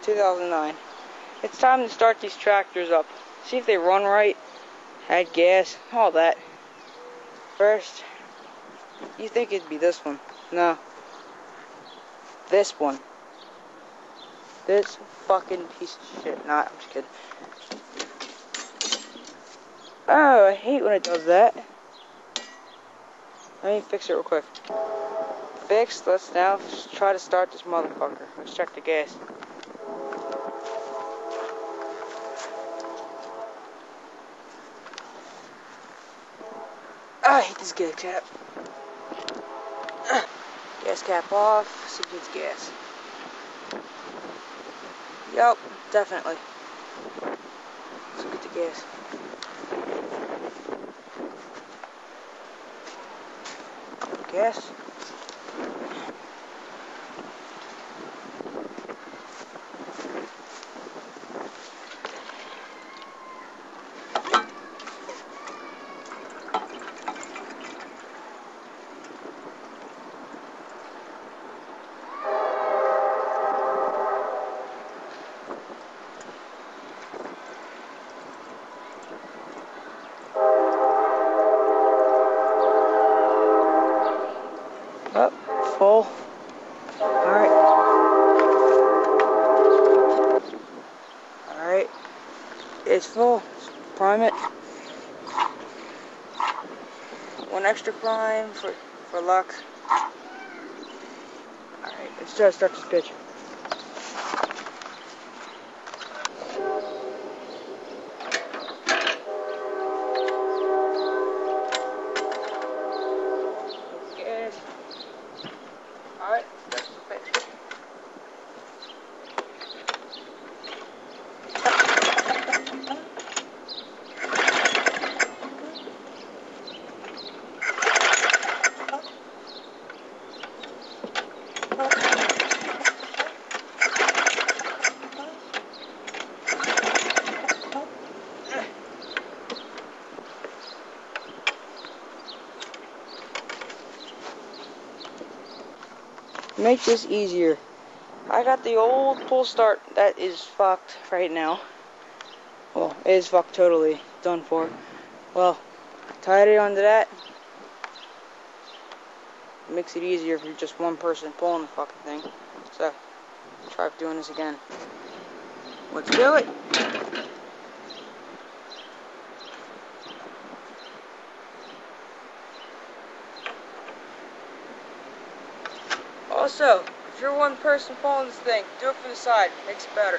2009. It's time to start these tractors up. See if they run right, had gas, all that. First, you think it'd be this one. No. This one. This fucking piece of shit. Nah, I'm just kidding. Oh, I hate when it does that. Let me fix it real quick. Fixed. Let's now try to start this motherfucker. Let's check the gas. I hate this gas cap. Gas cap off. See if it gets gas. Yup, definitely. Let's get the gas. Gas. Up, full. Alright. Alright. It's full. Let's prime it. One extra prime for luck. Alright, let's try to start this bitch. Alright, that's the fix. Make this easier. I got the old pull start that is fucked right now. Well, it is fucked totally. Done for. Well, tied it onto that. It makes it easier if you're just one person pulling the fucking thing. So, try doing this again. Let's do it. Also, if you're one person pulling this thing, do it from the side. Makes it better.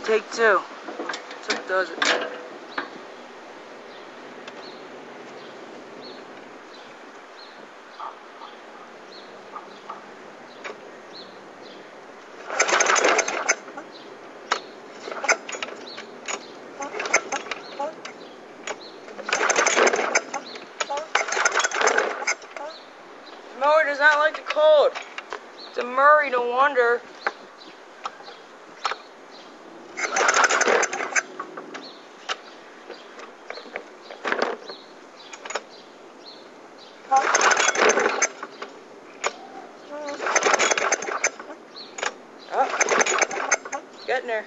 Take two. That's what does it. The mower does not like the cold. It's a Murray, no wonder. Oh, getting there.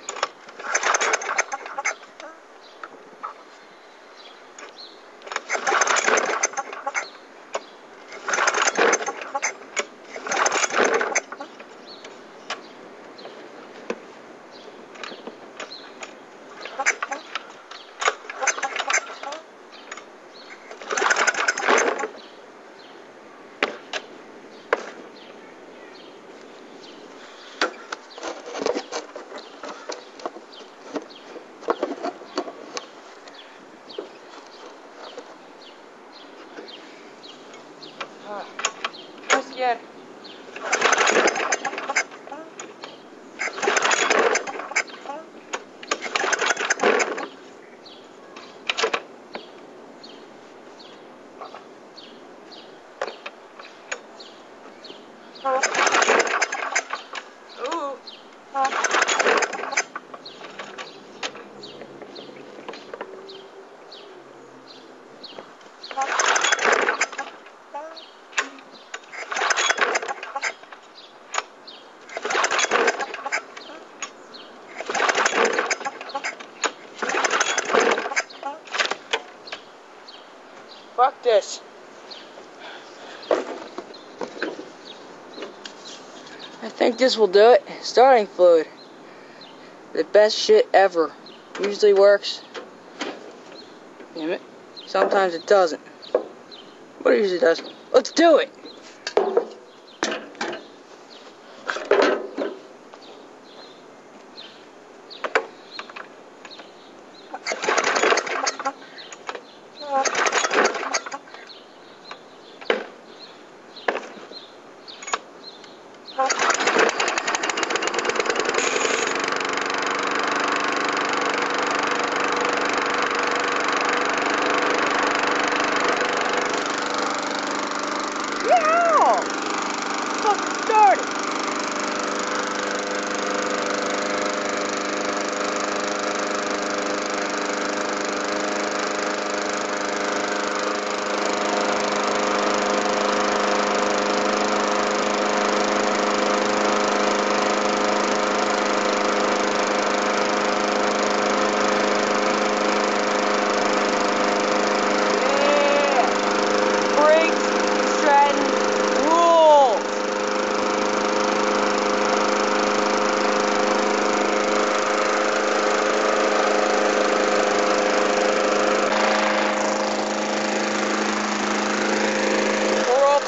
Press again. Ooh. Fuck this. I think this will do it. Starting fluid. The best shit ever. Usually works. Damn it. Sometimes it doesn't. But it usually does. Let's do it! Yeah! Fucking started!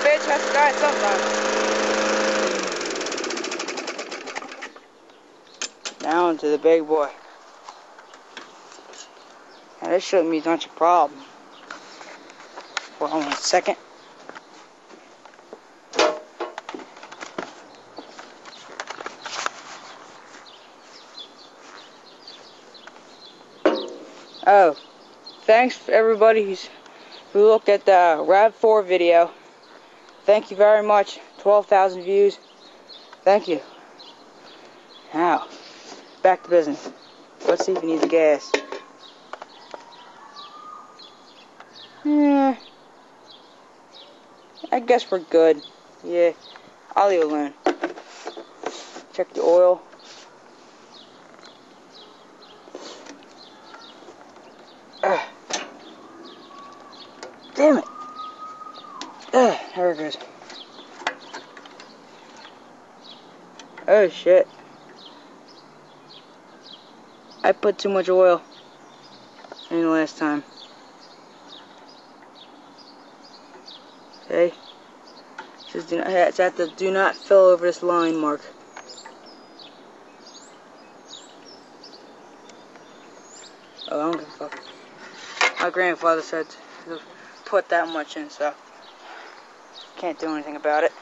Bitch has to die sometime. Now into the big boy. Now this shouldn't be much a problem. Hold on 1 second. Oh, thanks for everybody who looked at the RAV4 video. Thank you very much. 12,000 views. Thank you. Now, back to business. Let's see if he needs gas. I guess we're good. Yeah, I'll leave it alone. Check the oil. Damn it. There it goes. Oh shit. I put too much oil in the last time. Okay. It's at the do not fill over this line mark. Oh, I don't give a fuck. My grandfather said to put that much in, so can't do anything about it.